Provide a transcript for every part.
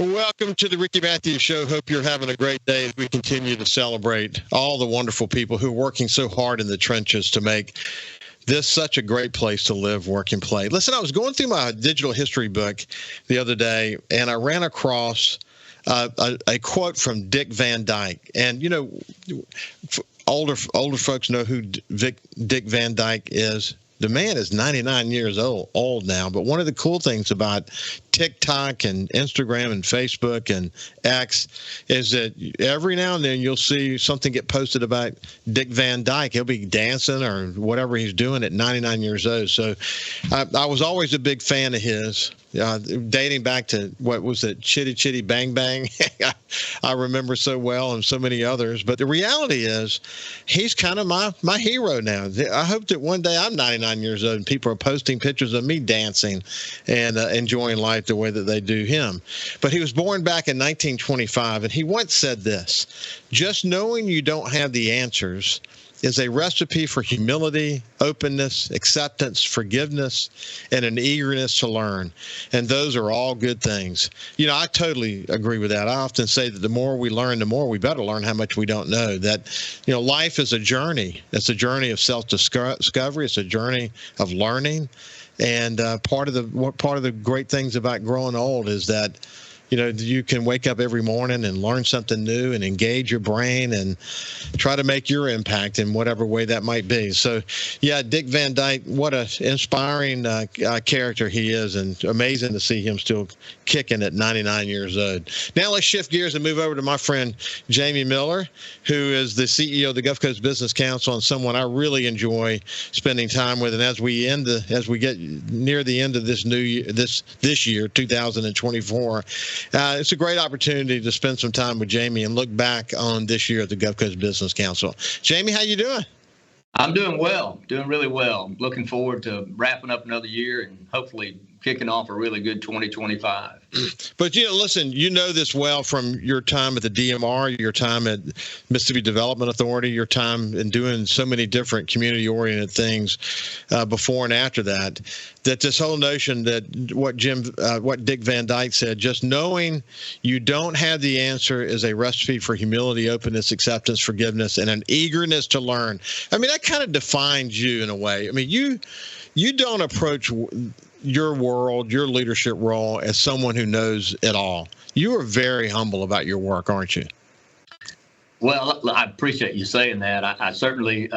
Welcome to the Ricky Mathews Show. Hope you're having a great day as we continue to celebrate all the wonderful people who are working so hard in the trenches to make this such a great place to live, work, and play. Listen, I was going through my digital history book the other day, and I ran across a quote from Dick Van Dyke. And, you know, older folks know who Dick Van Dyke is. The man is 99 years old now, but one of the cool things about TikTok and Instagram and Facebook and X is that every now and then you'll see something get posted about Dick Van Dyke. He'll be dancing or whatever he's doing at 99 years old. So I was always a big fan of his, dating back to, what was it, Chitty Chitty Bang Bang? I remember so well, and so many others. But the reality is he's kind of my hero now. I hope that one day I'm 99 years old and people are posting pictures of me dancing and enjoying life the way that they do him. But he was born back in 1925, and he once said this: just knowing you don't have the answers is a recipe for humility, openness, acceptance, forgiveness, and an eagerness to learn. And those are all good things. You know, I totally agree with that. I often say that the more we learn, the more we better learn how much we don't know. That, you know, life is a journey. It's a journey of self-discovery. It's a journey of learning. And part of the great things about growing old is that, you know, you can wake up every morning and learn something new and engage your brain and try to make your impact in whatever way that might be. So, yeah, Dick Van Dyke, what an inspiring character he is, and amazing to see him still kicking at 99 years old. Now let's shift gears and move over to my friend Jamie Miller, who is the CEO of the Gulf Coast Business Council and someone I really enjoy spending time with. And as we get near the end of this new year, this year, 2024. It's a great opportunity to spend some time with Jamie and look back on this year at the Gulf Coast Business Council. Jamie, how you doing? I'm doing well, doing really well. Looking forward to wrapping up another year and hopefully kicking off a really good 2025. But, you know, listen, you know this well from your time at the DMR, your time at Mississippi Development Authority, your time in doing so many different community-oriented things before and after that this whole notion that what Dick Van Dyke said, just knowing you don't have the answer is a recipe for humility, openness, acceptance, forgiveness, and an eagerness to learn. I mean, that kind of defines you in a way. I mean, you don't approach your world, your leadership role as someone who knows it all. You are very humble about your work, aren't you? Well, I appreciate you saying that. I certainly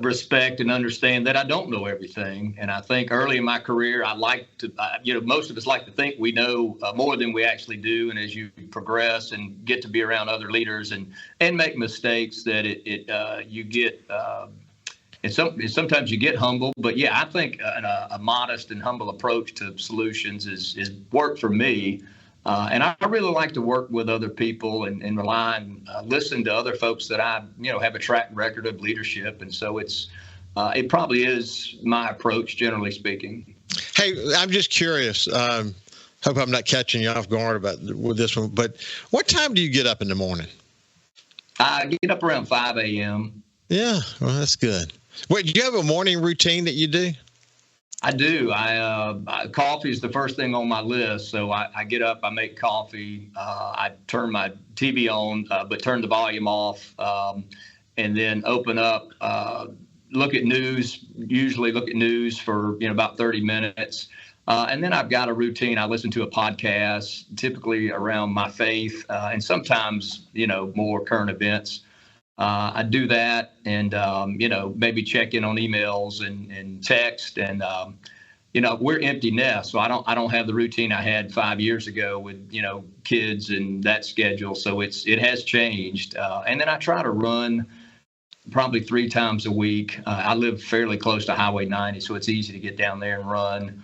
respect and understand that I don't know everything. And I think early in my career, I like to, most of us like to think we know more than we actually do. And as you progress and get to be around other leaders and make mistakes, that you get and sometimes you get humble, but yeah, I think a modest and humble approach to solutions is worked for me. And I really like to work with other people and rely and listen to other folks that I, have a track record of leadership. And so it probably is my approach, generally speaking. Hey, I'm just curious. Hope I'm not catching you off guard with this one, but what time do you get up in the morning? I get up around 5 a.m. Yeah, well, that's good. Wait, do you have a morning routine that you do? I do. Coffee is the first thing on my list. So I get up, I make coffee, I turn my TV on, but turn the volume off, and then open up, look at news, usually look at news for, about 30 minutes. And then I've got a routine. I listen to a podcast, typically around my faith, and sometimes, more current events. I do that and, maybe check in on emails and text and, we're empty nest. So I don't have the routine I had 5 years ago with, kids and that schedule. So it has changed. And then I try to run probably 3 times a week. I live fairly close to Highway 90, so it's easy to get down there and run.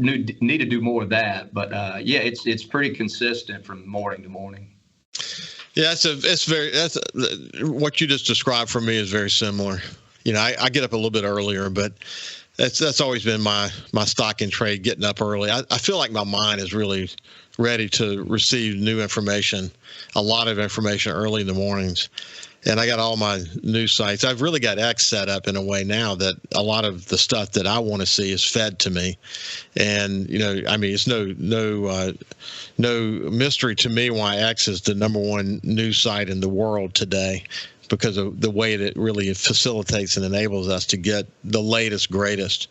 Need to do more of that. But, it's pretty consistent from morning to morning. Yeah, what you just described for me is very similar. I get up a little bit earlier, but That's always been my stock in trade, getting up early. I feel like my mind is really ready to receive new information, a lot of information early in the mornings. And I got all my news sites. I've really got X set up in a way now that a lot of the stuff that I want to see is fed to me. And, it's no mystery to me why X is the number one news site in the world today, because of the way that it really facilitates and enables us to get the latest, greatest,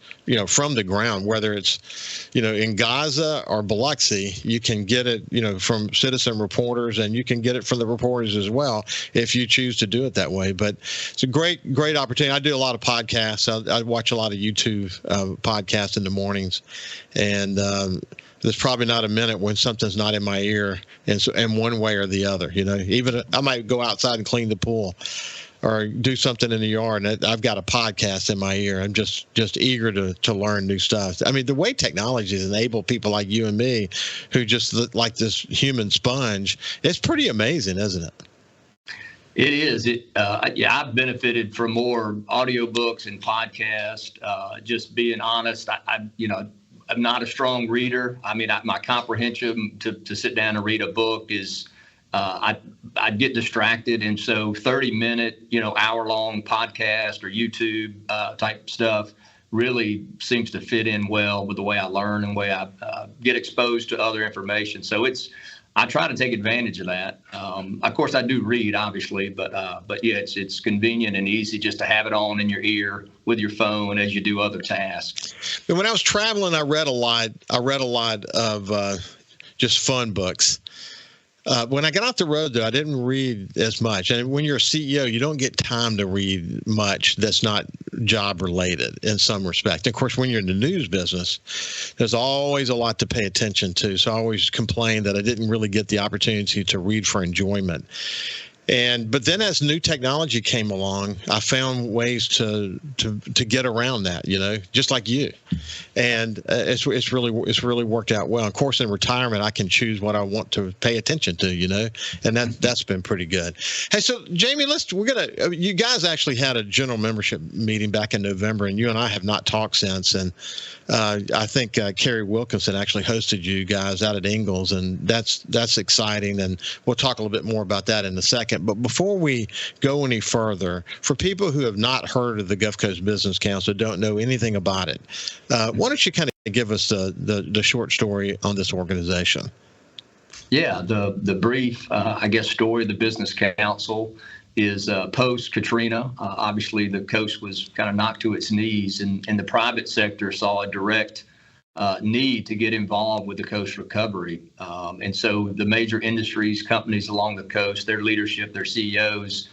from the ground, whether it's, in Gaza or Biloxi, you can get it, from citizen reporters, and you can get it from the reporters as well if you choose to do it that way. But it's a great opportunity. I do a lot of podcasts. I watch a lot of YouTube podcasts in the mornings, and there's probably not a minute when something's not in my ear, and one way or the other. Even I might go outside and clean the pool, or do something in the yard, and I've got a podcast in my ear. I'm just eager to learn new stuff. I mean, the way technology has enabled people like you and me, who just look like this human sponge, it's pretty amazing, isn't it? It is. I've benefited from more audiobooks and podcasts. Just being honest, I'm not a strong reader. I mean, my comprehension to sit down and read a book is, I'd get distracted. And so 30-minute, hour-long podcast or YouTube type stuff really seems to fit in well with the way I learn and the way I get exposed to other information. So I try to take advantage of that. Of course, I do read, obviously, but yeah, it's convenient and easy just to have it on in your ear with your phone as you do other tasks. And when I was traveling, I read a lot of just fun books. When I got off the road, though, I didn't read as much. And when you're a CEO, you don't get time to read much that's not job related in some respect. Of course, when you're in the news business, there's always a lot to pay attention to. So I always complained that I didn't really get the opportunity to read for enjoyment. But then as new technology came along, I found ways to get around that, just like you. And it's really worked out well. Of course, in retirement, I can choose what I want to pay attention to, and that's been pretty good. Hey, so Jamie, you guys actually had a general membership meeting back in November, and you and I have not talked since. And I think Kerry Wilkinson actually hosted you guys out at Ingalls, and that's exciting. And we'll talk a little bit more about that in a second. But before we go any further, for people who have not heard of the Gulf Coast Business Council, don't know anything about it, why don't you kind of give us the short story on this organization? Yeah, the brief, story of the Business Council is post-Katrina. Obviously, the coast was kind of knocked to its knees, and the private sector saw a direct need to get involved with the coast recovery. And so the major industries, companies along the coast, their leadership, their CEOs,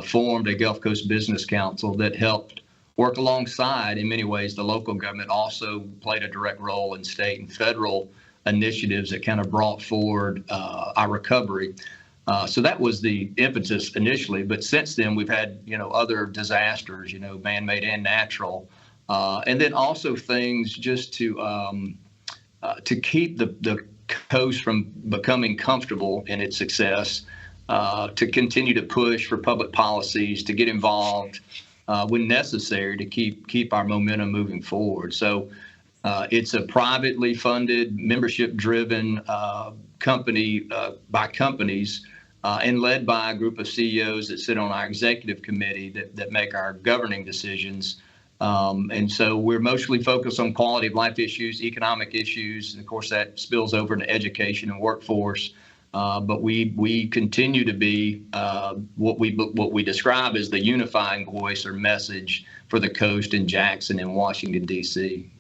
formed a Gulf Coast Business Council that helped work alongside, in many ways, the local government. Also played a direct role in state and federal initiatives that kind of brought forward our recovery. So that was the impetus initially. But since then, we've had, other disasters, man-made and natural. And then also things just to keep the coast from becoming comfortable in its success, to continue to push for public policies, to get involved when necessary to keep our momentum moving forward. So it's a privately funded, membership-driven company by companies, and led by a group of CEOs that sit on our executive committee that make our governing decisions. And so we're mostly focused on quality of life issues, economic issues, and of course that spills over into education and workforce. But we continue to be what we describe as the unifying voice or message for the coast in Jackson and Washington, D.C.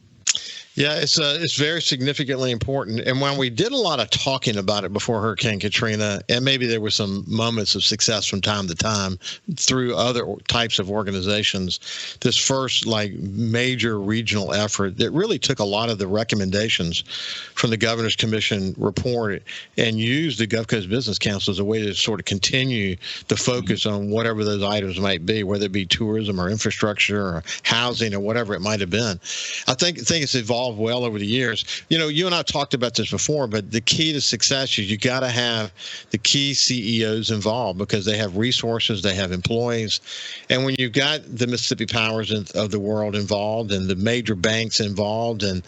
Yeah, it's very significantly important. And when we did a lot of talking about it before Hurricane Katrina, and maybe there were some moments of success from time to time through other types of organizations, this first major regional effort that really took a lot of the recommendations from the Governor's Commission report and used the Gulf Coast Business Council as a way to sort of continue the focus on whatever those items might be, whether it be tourism or infrastructure or housing or whatever it might have been. I think it's evolved evolved well over the years. You and I talked about this before, but the key to success is you got to have the key CEOs involved because they have resources, they have employees. And when you've got the Mississippi Powers of the world involved and the major banks involved and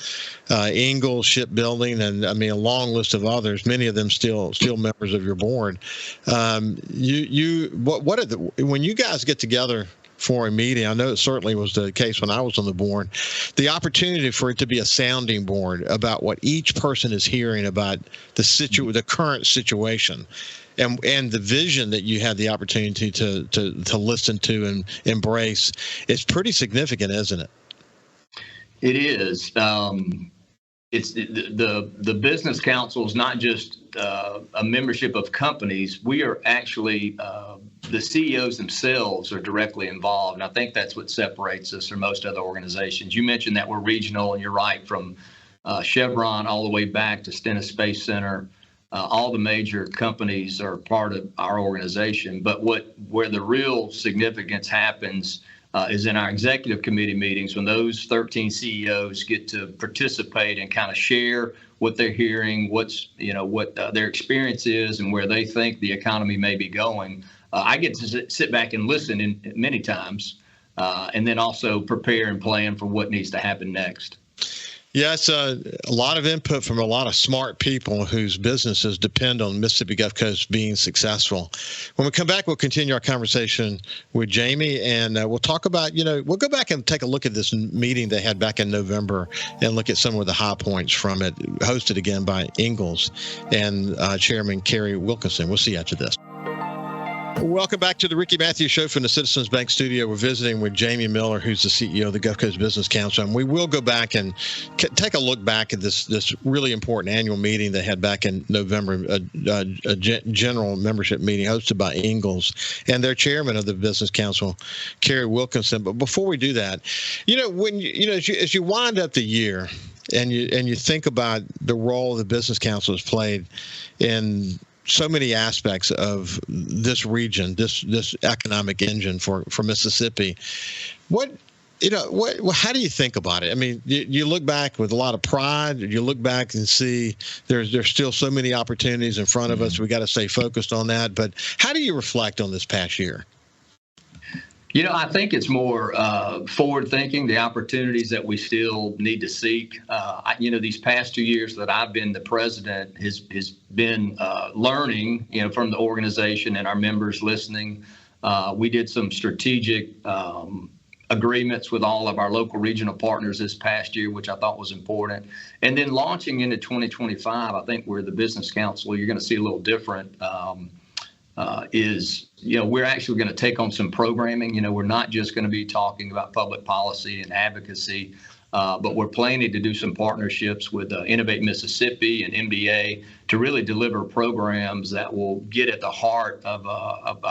Ingalls Shipbuilding and a long list of others, many of them still members of your board. When you guys get together for a meeting, I know it certainly was the case when I was on the board, the opportunity for it to be a sounding board about what each person is hearing about the current situation. And the vision that you had the opportunity to listen to and embrace is pretty significant, isn't it? It is. It's the business council is not just a membership of companies. We are actually the CEOs themselves are directly involved, and I think that's what separates us from most other organizations. You mentioned that we're regional, and you're right. From Chevron all the way back to Stennis Space Center, all the major companies are part of our organization. But where the real significance happens is in our executive committee meetings when those 13 CEOs get to participate and kind of share what they're hearing, what their experience is, and where they think the economy may be going. I get to sit back and listen in many times, and then also prepare and plan for what needs to happen next. Yeah, it's a lot of input from a lot of smart people whose businesses depend on Mississippi Gulf Coast being successful. When we come back, we'll continue our conversation with Jamie, and we'll talk about, we'll go back and take a look at this meeting they had back in November and look at some of the high points from it, hosted again by Ingalls and Chairman Kerry Wilkinson. We'll see you after this. Welcome back to the Ricky Mathews Show from the Citizens Bank Studio. We're visiting with Jamie Miller, who's the CEO of the Gulf Coast Business Council. And we will go back and take a look back at this really important annual meeting they had back in November, a general membership meeting hosted by Ingalls and their chairman of the Business Council, Kerry Wilkinson. But before we do that, as you wind up the year and you think about the role the Business Council has played in so many aspects of this region, this economic engine for Mississippi. How do you think about it? You look back with a lot of pride. You look back and see there's still so many opportunities in front of us. We got to stay focused on that. But how do you reflect on this past year? I think it's more forward thinking, the opportunities that we still need to seek. These past 2 years that I've been the president has been learning, from the organization and our members listening. We did some strategic agreements with all of our local regional partners this past year, which I thought was important. And then launching into 2025, I think where the Business Council, you're going to see a little different we're actually going to take on some programming. We're not just going to be talking about public policy and advocacy, but we're planning to do some partnerships with Innovate Mississippi and MBA to really deliver programs that will get at the heart of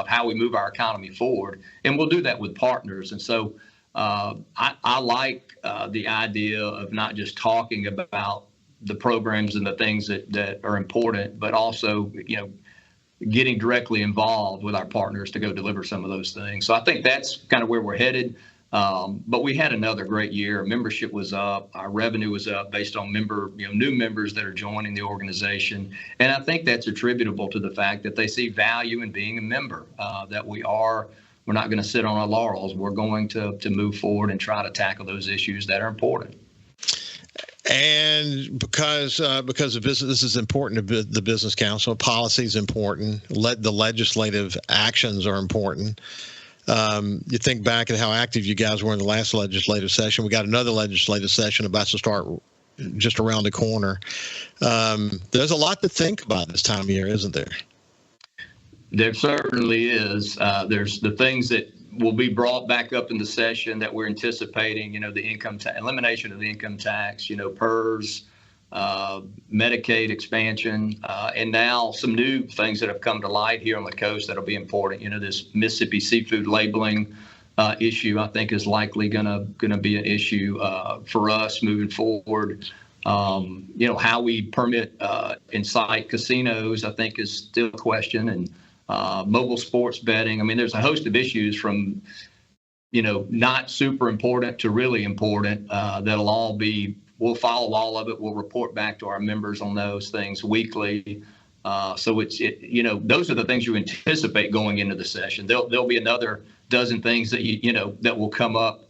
how we move our economy forward. And we'll do that with partners. And so I like the idea of not just talking about the programs and the things that are important, but also, getting directly involved with our partners to go deliver some of those things. So I think that's kind of where we're headed. But we had another great year. Membership was up. Our revenue was up based on new members that are joining the organization. And I think that's attributable to the fact that they see value in being a member, that we're not going to sit on our laurels. We're going to move forward and try to tackle those issues that are important. And because of business, this is important to the Business Council. Policy is important. The legislative actions are important. You think back at how active you guys were in the last legislative session. We got another legislative session about to start just around the corner. There's a lot to think about this time of year, isn't there? There certainly is. There's the things that will be brought back up in the session that we're anticipating, the elimination of the income tax, PERS, Medicaid expansion, and now some new things that have come to light here on the coast that'll be important. This Mississippi seafood labeling issue, I think, is likely gonna be an issue for us moving forward. How we permit in-site casinos, I think, is still a question, and mobile sports betting. There's a host of issues from, not super important to really important that'll all be we'll follow all of it. We'll report back to our members on those things weekly. So those are the things you anticipate going into the session. There'll be another dozen things that that will come up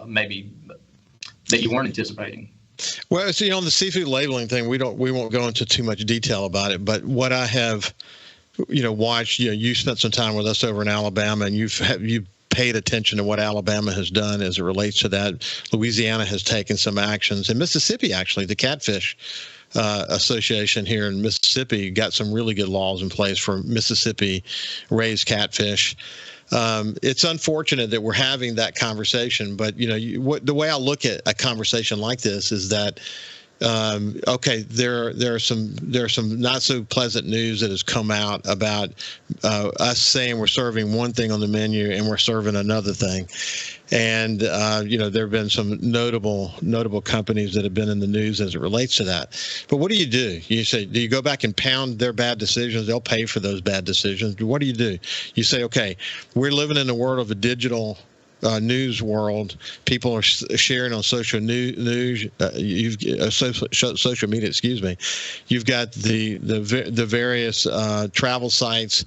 maybe that you weren't anticipating. Well, see, on the seafood labeling thing, we won't go into too much detail about it. But what I have, watched, you spent some time with us over in Alabama, and you've paid attention to what Alabama has done as it relates to that. Louisiana has taken some actions, and Mississippi, actually, the Catfish Association here in Mississippi got some really good laws in place for Mississippi raised catfish. It's unfortunate that we're having that conversation, but the way I look at a conversation like this is that there are some not so pleasant news that has come out about us saying we're serving one thing on the menu and we're serving another thing. And, there have been some notable companies that have been in the news as it relates to that. But what do? You say, do you go back and pound their bad decisions? They'll pay for those bad decisions. What do? You say, okay, we're living in the world of a digital news world. People are sharing on social news. Social media. Excuse me. You've got the various travel sites.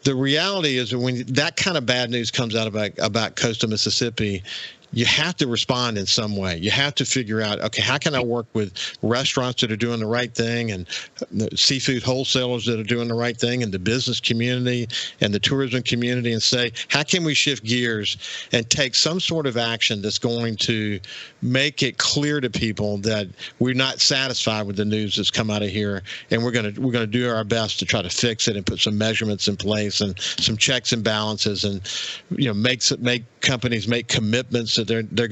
The reality is that when that kind of bad news comes out about coastal Mississippi, you have to respond in some way. You have to figure out, okay, how can I work with restaurants that are doing the right thing and the seafood wholesalers that are doing the right thing and the business community and the tourism community, and say, how can we shift gears and take some sort of action that's going to make it clear to people that we're not satisfied with the news that's come out of here, and we're going to do our best to try to fix it and put some measurements in place and some checks and balances, and make companies make commitments that they're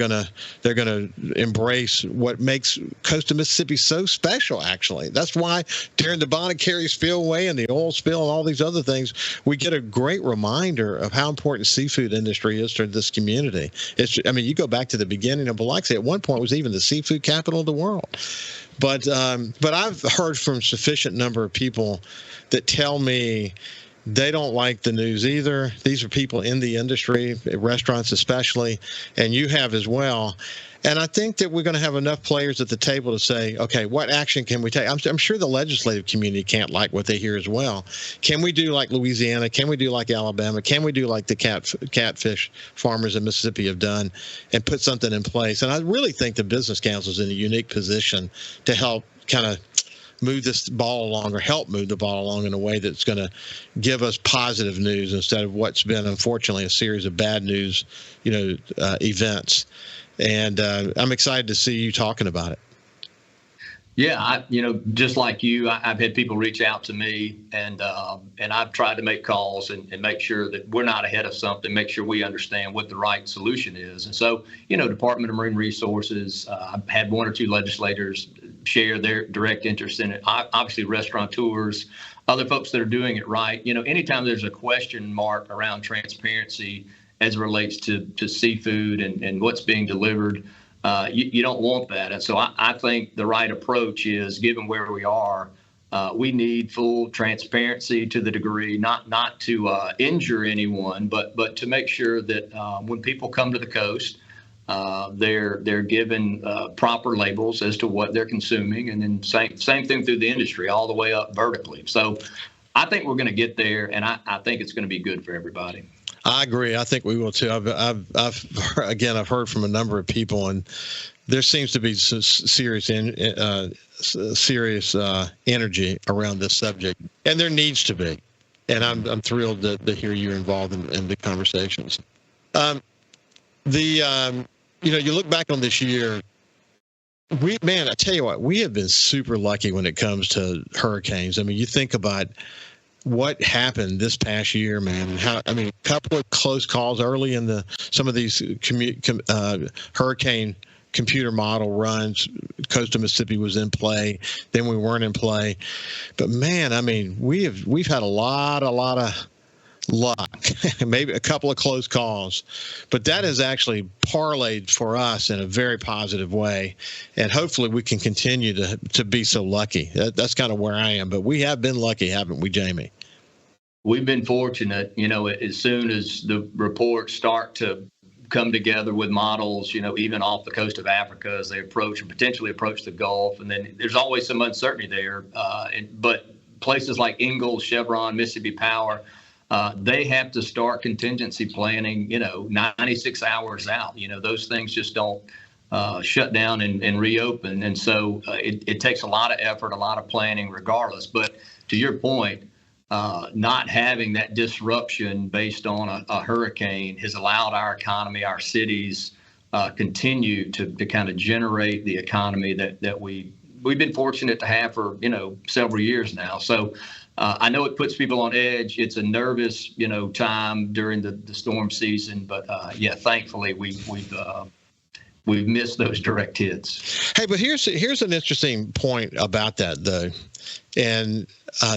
gonna embrace what makes coastal Mississippi so special. Actually, that's why during the Bonnet-Carey spillway and the oil spill and all these other things, we get a great reminder of how important the seafood industry is to this community. You go back to the beginning of Biloxi. At one point, it was even the seafood capital of the world. But I've heard from sufficient number of people that tell me they don't like the news either. These are people in the industry, restaurants especially, and you have as well. And I think that we're going to have enough players at the table to say, okay, what action can we take? I'm sure the legislative community can't like what they hear as well. Can we do like Louisiana? Can we do like Alabama? Can we do like the catfish farmers in Mississippi have done and put something in place? And I really think the Business Council is in a unique position to help kind of move this ball along, or help move the ball along in a way that's going to give us positive news instead of what's been, unfortunately, a series of bad news, events. And I'm excited to see you talking about it. Yeah, just like you, I've had people reach out to me, and I've tried to make calls and make sure that we're not ahead of something, make sure we understand what the right solution is. And so, Department of Marine Resources, I've had one or two legislators share their direct interest in it. Obviously, restaurateurs, other folks that are doing it right. Anytime there's a question mark around transparency as it relates to seafood and what's being delivered, you don't want that. And so I think the right approach is, given where we are, we need full transparency to the degree, not to injure anyone, but to make sure that when people come to the coast, they're given proper labels as to what they're consuming, and then same thing through the industry, all the way up vertically. So I think we're going to get there, and I think it's going to be good for everybody. I agree. I think we will too. I've heard from a number of people, and there seems to be some serious energy around this subject, and there needs to be. And I'm thrilled to hear you're involved in the conversations. You look back on this year. I tell you what, we have been super lucky when it comes to hurricanes. You think about what happened this past year, man. A couple of close calls early in some of these hurricane computer model runs. Coastal Mississippi was in play, then we weren't in play. But man, we've had a lot of luck, maybe a couple of close calls, but that has actually parlayed for us in a very positive way, and hopefully we can continue to be so lucky. That's kind of where I am, but we have been lucky, haven't we, Jamie? We've been fortunate. As soon as the reports start to come together with models, even off the coast of Africa as they approach and potentially approach the Gulf. And then there's always some uncertainty there. But places like Ingalls, Chevron, Mississippi Power, they have to start contingency planning, 96 hours out. Those things just don't shut down and reopen. And so it takes a lot of effort, a lot of planning regardless. But to your point, not having that disruption based on a hurricane has allowed our economy, our cities, continue to kind of generate the economy that we've been fortunate to have for several years now. So I know it puts people on edge. It's a nervous time during the storm season, but thankfully we've missed those direct hits. Hey, but here's an interesting point about that though. And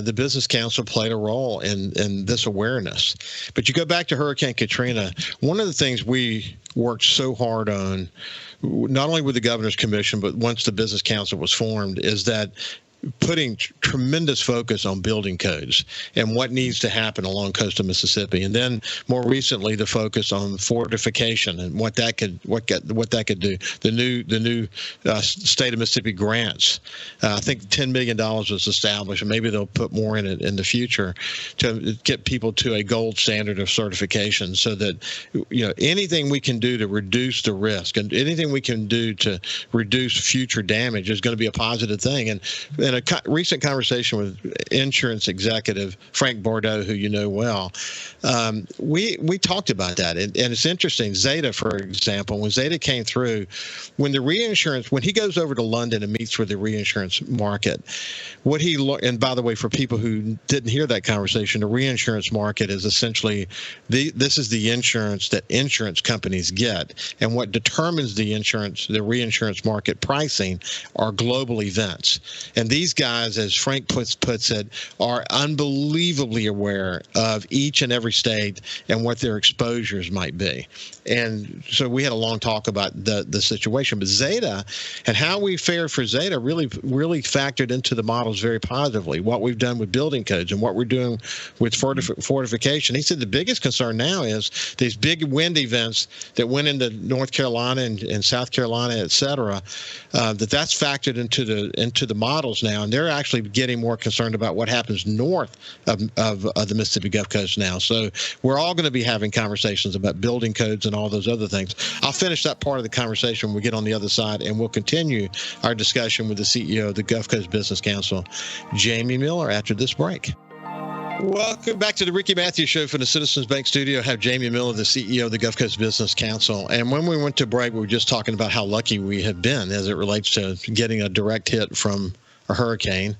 the Business Council played a role in this awareness. But you go back to Hurricane Katrina, one of the things we worked so hard on, not only with the Governor's Commission, but once the Business Council was formed, is that putting tremendous focus on building codes and what needs to happen along coastal Mississippi, and then more recently the focus on fortification and what that could do. The new state of Mississippi grants. I think $10 million was established, and maybe they'll put more in it in the future to get people to a gold standard of certification, so that anything we can do to reduce the risk and anything we can do to reduce future damage is going to be a positive thing. And in a recent conversation with insurance executive Frank Bordeaux, who you know well, we talked about that. And it's interesting. Zeta, for example, when Zeta came through, when he goes over to London and meets with the reinsurance market, and by the way, for people who didn't hear that conversation, the reinsurance market is essentially this is the insurance that insurance companies get. And what determines the reinsurance market pricing are global events. And these guys, as Frank puts it, are unbelievably aware of each and every state and what their exposures might be. And so we had a long talk about the situation. But Zeta and how we fared for Zeta really factored into the models very positively. What we've done with building codes and what we're doing with fortification. He said the biggest concern now is these big wind events that went into North Carolina and South Carolina, et cetera, that's factored into the models now, and they're actually getting more concerned about what happens north of the Mississippi Gulf Coast now. So we're all going to be having conversations about building codes and all those other things. I'll finish that part of the conversation when we get on the other side, and we'll continue our discussion with the CEO of the Gulf Coast Business Council, Jamie Miller, after this break. Welcome back to the Ricky Mathews Show from the Citizens Bank Studio. I have Jamie Miller, the CEO of the Gulf Coast Business Council. And when we went to break, we were just talking about how lucky we have been as it relates to getting a direct hit from a hurricane.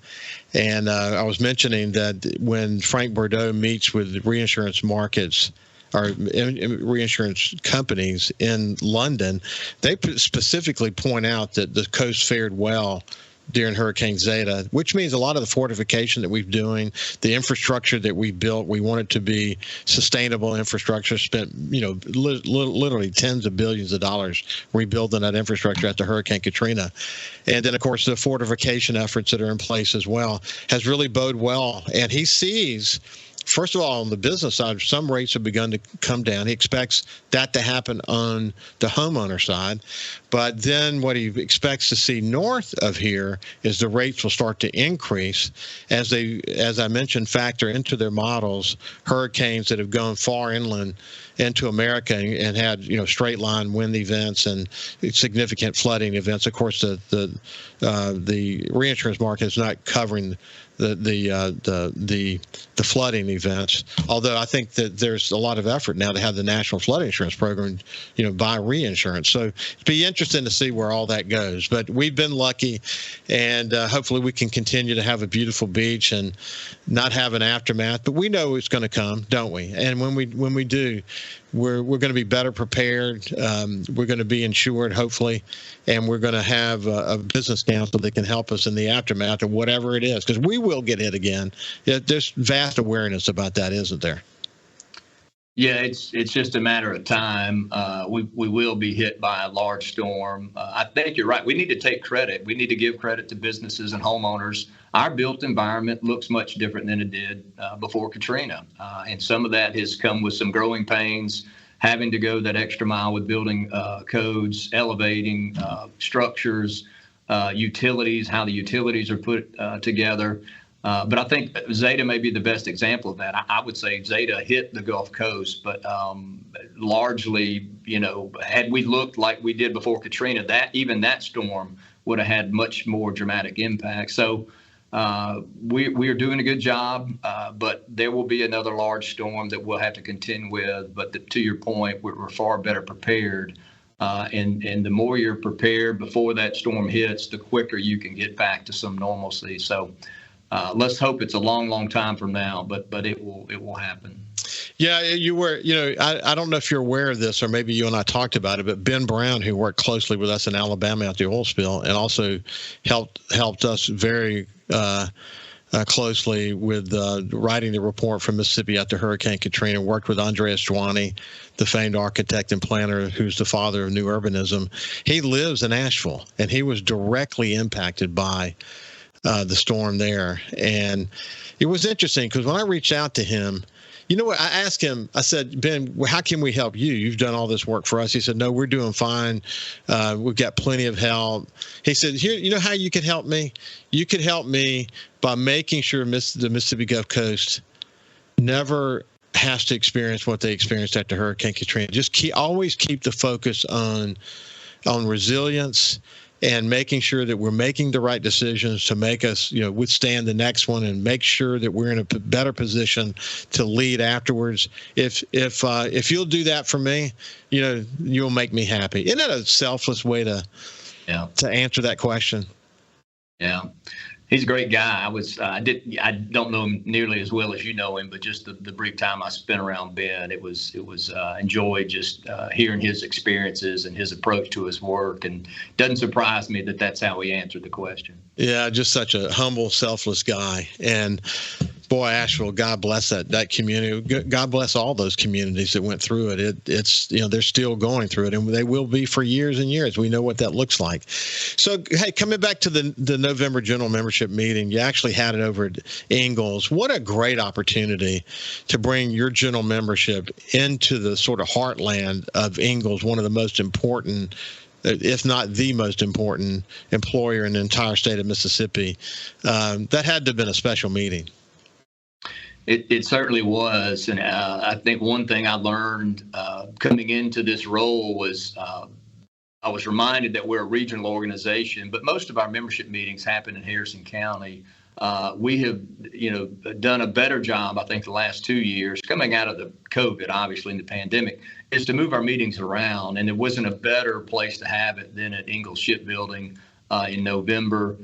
And I was mentioning that when Frank Bordeaux meets with reinsurance markets or reinsurance companies in London, they specifically point out that the coast fared well during Hurricane Zeta, which means a lot of the fortification that we're doing, the infrastructure that we built, we want it to be sustainable infrastructure, spent, literally tens of billions of dollars rebuilding that infrastructure after Hurricane Katrina. And then, of course, the fortification efforts that are in place as well has really bode well. And he sees, first of all, on the business side, some rates have begun to come down. He expects that to happen on the homeowner side. But then what he expects to see north of here is the rates will start to increase as they, as I mentioned, factor into their models hurricanes that have gone far inland into America and had, straight line wind events and significant flooding events. Of course, the reinsurance market is not covering the flooding events. Although I think that there's a lot of effort now to have the National Flood Insurance Program, buy reinsurance. So it'd be interesting to see where all that goes. But we've been lucky, and hopefully we can continue to have a beautiful beach and not have an aftermath. But we know it's going to come, don't we? And when we do, we're going to be better prepared. We're going to be insured, hopefully, and we're going to have a business council that can help us in the aftermath of whatever it is, because we will get hit again. There's vast awareness about that, isn't there? Yeah, it's just a matter of time. We will be hit by a large storm. I think you're right. We need to take credit. We need to give credit to businesses and homeowners. Our built environment looks much different than it did before Katrina. And some of that has come with some growing pains, having to go that extra mile with building codes, elevating structures, utilities, how the utilities are put together. But I think Zeta may be the best example of that. I would say Zeta hit the Gulf Coast, but largely, had we looked like we did before Katrina, that storm would have had much more dramatic impact. So we are doing a good job, but there will be another large storm that we'll have to contend with. But to your point, we're far better prepared. And the more you're prepared before that storm hits, the quicker you can get back to some normalcy. So let's hope it's a long, long time from now, but it will happen. Yeah, you were, I don't know if you're aware of this, or maybe you and I talked about it, but Ben Brown, who worked closely with us in Alabama at the oil spill, and also helped us very closely with writing the report from Mississippi after Hurricane Katrina, worked with Andreas Dwani, the famed architect and planner who's the father of new urbanism. He lives in Asheville, and he was directly impacted by the storm there. And it was interesting because when I reached out to him, you know what, I asked him, I said, Ben, how can we help you? You've done all this work for us. He said, no, we're doing fine. We've got plenty of help. He said, here, you know how you could help me? You could help me by making sure the Mississippi Gulf Coast never has to experience what they experienced after Hurricane Katrina. Just always keep the focus on resilience and making sure that we're making the right decisions to make us, withstand the next one, and make sure that we're in a better position to lead afterwards. If you'll do that for me, you'll make me happy. Isn't that a selfless way to answer that question? Yeah. He's a great guy. I don't know him nearly as well as you know him, but just the brief time I spent around Ben, it was enjoyed just hearing his experiences and his approach to his work. And it doesn't surprise me that that's how he answered the question. Yeah, just such a humble, selfless guy. And boy, Asheville, God bless that community. God bless all those communities that went through it. It's they're still going through it, and they will be for years and years. We know what that looks like. So, hey, coming back to the November general membership meeting, you actually had it over at Ingalls. What a great opportunity to bring your general membership into the sort of heartland of Ingalls, one of the most important, if not the most important employer in the entire state of Mississippi. That had to have been a special meeting. It certainly was. And I think one thing I learned coming into this role was I was reminded that we're a regional organization, but most of our membership meetings happen in Harrison County. We have, done a better job, I think, the last 2 years coming out of the COVID, obviously, in the pandemic, is to move our meetings around. And there wasn't a better place to have it than at Ingalls Shipbuilding in November.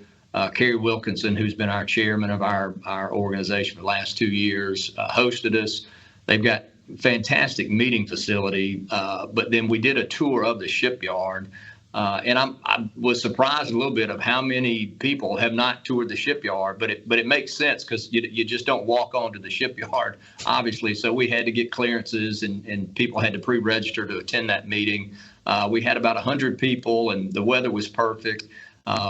Kerry Wilkinson, who's been our chairman of our organization for the last 2 years, hosted us. They've got fantastic meeting facility, but then we did a tour of the shipyard, and I was surprised a little bit of how many people have not toured the shipyard, but it makes sense because you just don't walk onto the shipyard, obviously. So we had to get clearances, and people had to pre-register to attend that meeting. We had about 100 people, and the weather was perfect.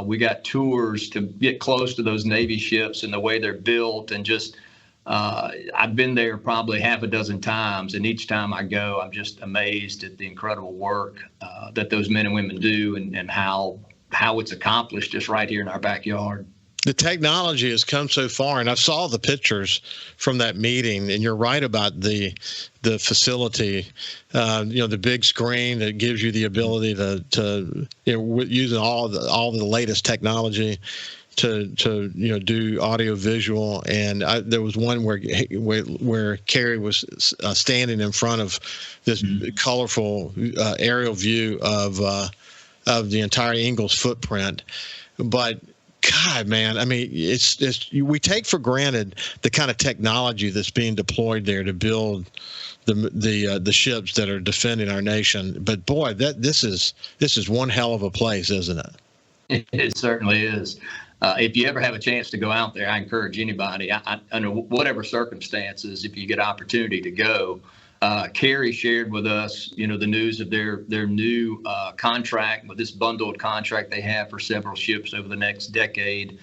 We got tours to get close to those Navy ships and the way they're built, and just I've been there probably half a dozen times, and each time I go, I'm just amazed at the incredible work that those men and women do, and how it's accomplished just right here in our backyard. The technology has come so far, and I saw the pictures from that meeting, and you're right about the facility, the big screen that gives you the ability to using all the latest technology to do audio visual. And there was one where Kerry was standing in front of this colorful aerial view of the entire Ingalls footprint, but God, man, I mean, we take for granted the kind of technology that's being deployed there to build the ships that are defending our nation. But boy, this is one hell of a place, isn't it? It certainly is. If you ever have a chance to go out there, I encourage anybody, under whatever circumstances, if you get opportunity to go. Kerry shared with us, the news of their new contract, with this bundled contract they have for several ships over the next decade.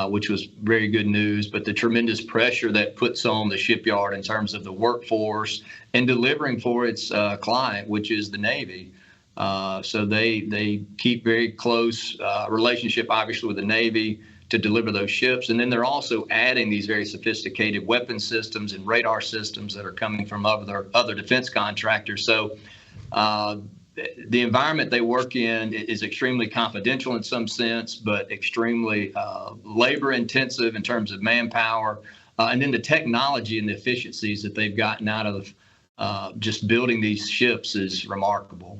which was very good news. But the tremendous pressure that puts on the shipyard in terms of the workforce and delivering for its client, which is the Navy. So they keep very close relationship, obviously, with the Navy to deliver those ships. And then they're also adding these very sophisticated weapon systems and radar systems that are coming from other defense contractors. So the environment they work in is extremely confidential in some sense, but extremely labor intensive in terms of manpower. And then the technology and the efficiencies that they've gotten out of just building these ships is remarkable.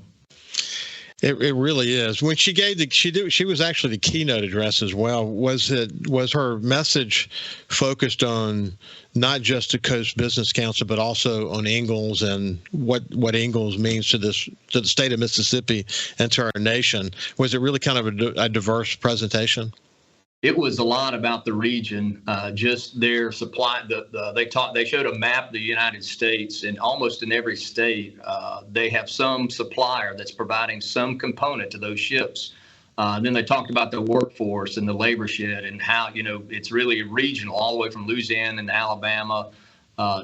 It really is. When she gave she was actually the keynote address as well. Was her message focused on not just the Coast Business Council, but also on Ingalls and what Ingalls means to the state of Mississippi and to our nation? Was it really kind of a diverse presentation? It was a lot about the region, just their supply. They showed a map of the United States, and almost in every state, they have some supplier that's providing some component to those ships. Then they talked about the workforce and the labor shed and how, it's really regional all the way from Louisiana and Alabama,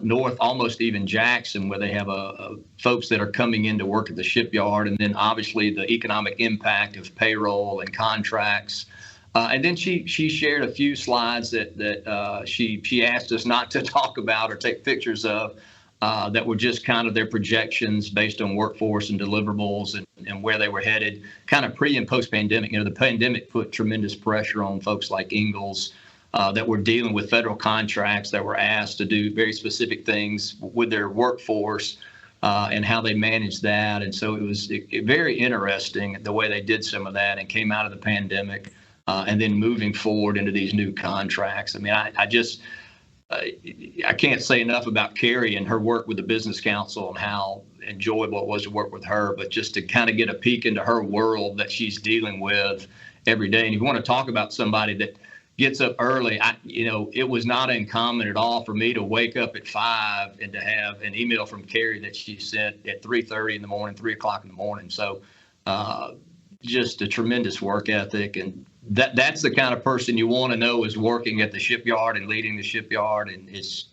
north, almost even Jackson, where they have folks that are coming in to work at the shipyard. And then obviously the economic impact of payroll and contracts. And then she shared a few slides that she asked us not to talk about or take pictures of that were just kind of their projections based on workforce and deliverables and where they were headed, kind of pre and post pandemic. The pandemic put tremendous pressure on folks like Ingalls that were dealing with federal contracts that were asked to do very specific things with their workforce and how they managed that. And so it was very interesting the way they did some of that and came out of the pandemic. And then moving forward into these new contracts. I mean, I can't say enough about Carrie and her work with the Business Council and how enjoyable it was to work with her, but just to kind of get a peek into her world that she's dealing with every day. And if you want to talk about somebody that gets up early, it was not uncommon at all for me to wake up at 5 and to have an email from Carrie that she sent at 3:30 in the morning, 3 o'clock in the morning. So just a tremendous work ethic. And that's the kind of person you want to know is working at the shipyard and leading the shipyard. And it's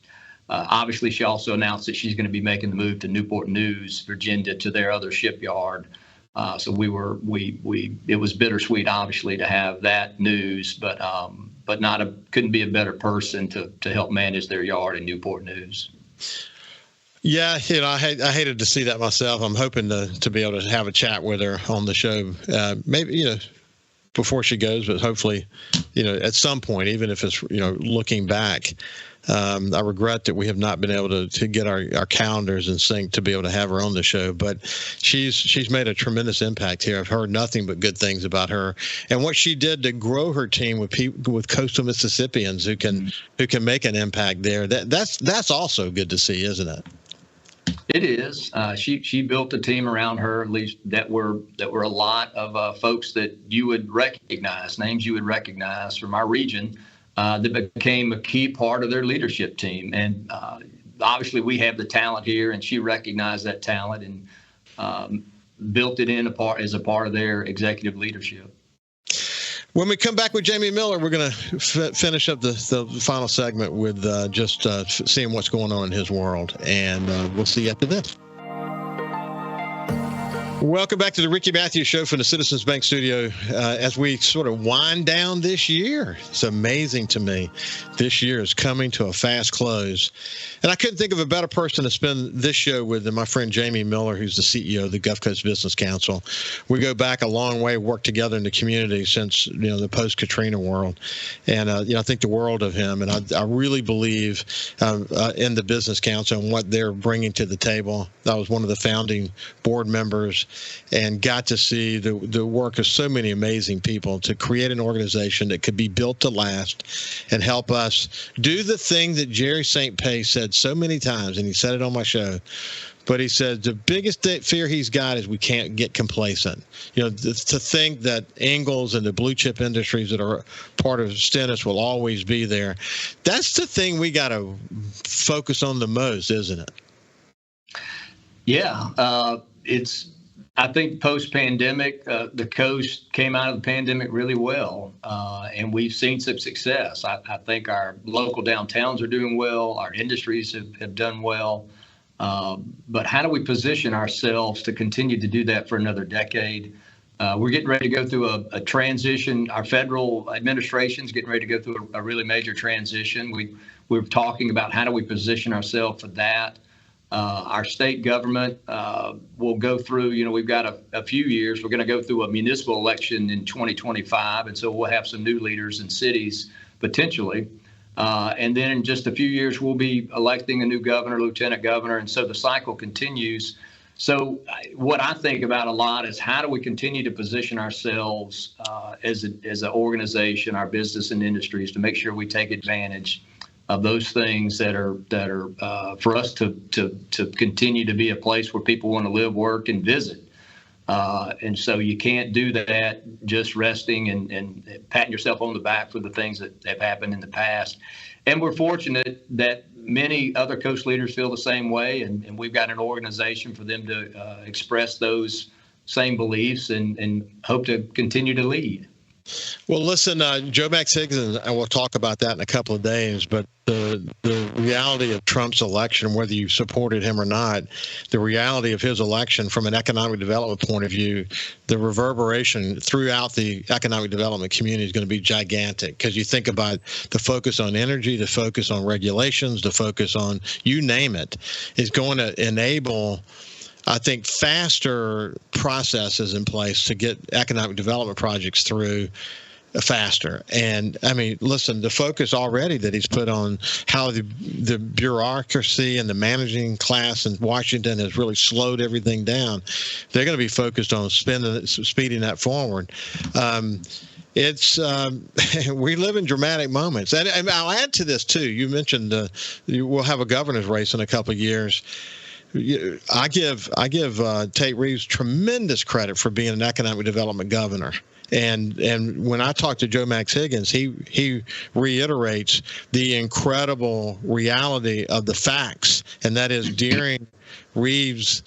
obviously she also announced that she's going to be making the move to Newport News, Virginia, to their other shipyard. So it was bittersweet, obviously, to have that news, but couldn't be a better person to help manage their yard in Newport News. Yeah, I hated to see that myself. I'm hoping to be able to have a chat with her on the show, maybe before she goes, but hopefully, at some point, even if it's looking back. I regret that we have not been able to get our calendars in sync to be able to have her on the show, but she's made a tremendous impact here. I've heard nothing but good things about her and what she did to grow her team with coastal Mississippians who can make an impact there. That's also good to see, isn't it? It is. She built a team around her, at least that were a lot of folks that you would recognize, names you would recognize from our region. That became a key part of their leadership team. And obviously we have the talent here, and she recognized that talent and built it in as a part of their executive leadership. When we come back with Jamie Miller, we're going to finish up the final segment with just seeing what's going on in his world. And we'll see you after this. Welcome back to the Ricky Mathews Show from the Citizens Bank Studio. As we sort of wind down this year, it's amazing to me. This year is coming to a fast close. And I couldn't think of a better person to spend this show with than my friend Jamie Miller, who's the CEO of the Gulf Coast Business Council. We go back a long way, worked together in the community since the post-Katrina world. And I think the world of him. And I really believe in the Business Council and what they're bringing to the table. I was one of the founding board members and got to see the work of so many amazing people to create an organization that could be built to last and help us do the thing that Jerry St. Pé said so many times, and he said it on my show. But he said the biggest fear he's got is we can't get complacent. To think that Ingalls and the blue chip industries that are part of Stennis will always be there. That's the thing we got to focus on the most, isn't it? Yeah, it's I think post-pandemic, the coast came out of the pandemic really well, and we've seen some success. I think our local downtowns are doing well. Our industries have done well. But how do we position ourselves to continue to do that for another decade? We're getting ready to go through a transition. Our federal administration is getting ready to go through a really major transition. We're talking about how do we position ourselves for that. Our state government will go through, we've got a few years. We're going to go through a municipal election in 2025. And so we'll have some new leaders in cities potentially. And then in just a few years, we'll be electing a new governor, lieutenant governor. And so the cycle continues. So what I think about a lot is how do we continue to position ourselves as an organization, our business and industries, to make sure we take advantage of those things that are for us to continue to be a place where people want to live, work, and visit. And so you can't do that just resting and patting yourself on the back for the things that have happened in the past. And we're fortunate that many other coast leaders feel the same way, and we've got an organization for them to express those same beliefs and hope to continue to lead. Well, listen, Joe Max Higgins, and we'll talk about that in a couple of days, but the reality of Trump's election, whether you supported him or not, the reality of his election from an economic development point of view, the reverberation throughout the economic development community is going to be gigantic, because you think about the focus on energy, the focus on regulations, the focus on you name it, is going to enable, I think, faster processes in place to get economic development projects through faster. And I mean, listen, the focus already that he's put on how the bureaucracy and the managing class in Washington has really slowed everything down. They're going to be focused on speeding that forward. We live in dramatic moments. And I'll add to this too. You mentioned we'll have a governor's race in a couple of years. I give Tate Reeves tremendous credit for being an economic development governor. And when I talk to Joe Max Higgins, he reiterates the incredible reality of the facts, and that is during Reeves'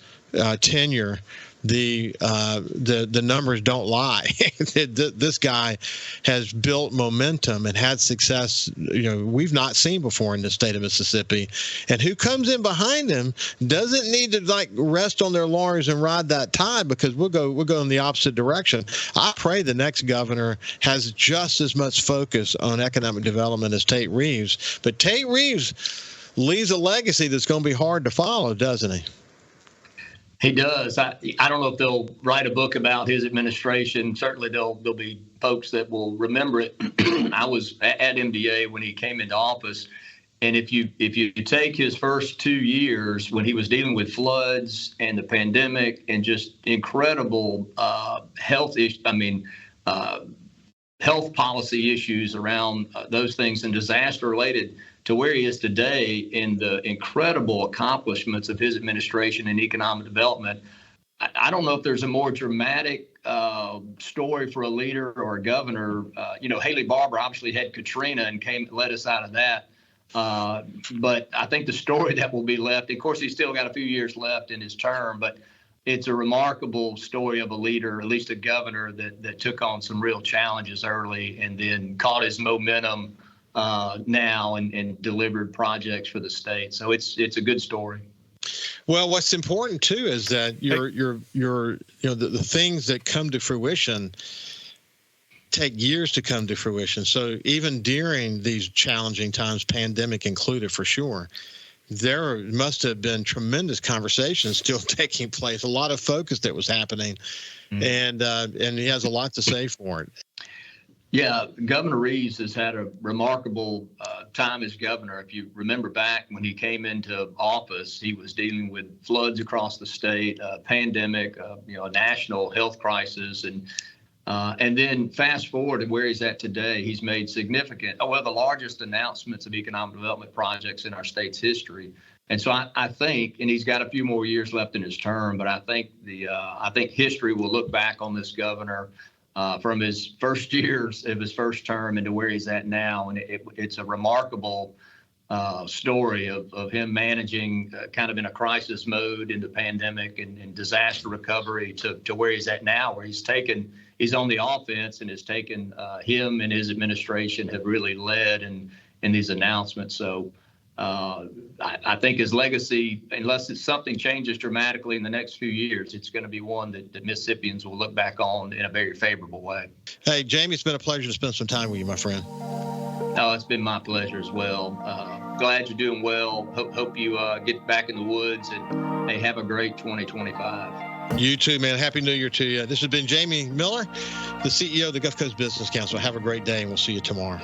tenure, the numbers don't lie. This guy has built momentum and had success, we've not seen before in the state of Mississippi. And who comes in behind him doesn't need to rest on their laurels and ride that tide, because we'll go in the opposite direction. I pray the next governor has just as much focus on economic development as Tate Reeves. But Tate Reeves leaves a legacy that's going to be hard to follow, doesn't he? He does. I don't know if they'll write a book about his administration. Certainly there'll be folks that will remember it. I was at MDA when he came into office, and if you take his first 2 years when he was dealing with floods and the pandemic and just incredible health policy issues around those things and disaster related, to where he is today in the incredible accomplishments of his administration in economic development. I don't know if there's a more dramatic story for a leader or a governor. Haley Barbour obviously had Katrina and led us out of that. But I think the story that will be left, of course, he's still got a few years left in his term, but it's a remarkable story of a leader, at least a governor that took on some real challenges early and then caught his momentum now and delivered projects for the state. So it's a good story. Well, what's important too is that the things that come to fruition take years to come to fruition. So even during these challenging times, pandemic included for sure, there must have been tremendous conversations still taking place, a lot of focus that was happening, and he has a lot to say for it. Yeah, Governor Reeves has had a remarkable time as governor. If you remember back when he came into office, he was dealing with floods across the state, a pandemic, a national health crisis, and then fast forward to where he's at today. He's made significant, the largest announcements of economic development projects in our state's history. And so I think, and he's got a few more years left in his term, but I think history will look back on this governor from his first years of his first term into where he's at now. And it's a remarkable story of him managing kind of in a crisis mode in the pandemic and disaster recovery to where he's at now, where he's on the offense and has taken him and his administration have really led in these announcements. So I think his legacy, unless something changes dramatically in the next few years, it's going to be one that Mississippians will look back on in a very favorable way. Hey, Jamie, it's been a pleasure to spend some time with you, my friend. Oh, it's been my pleasure as well. Glad you're doing well. Hope you get back in the woods and hey, have a great 2025. You too, man. Happy New Year to you. This has been Jamie Miller, the CEO of the Gulf Coast Business Council. Have a great day, and we'll see you tomorrow.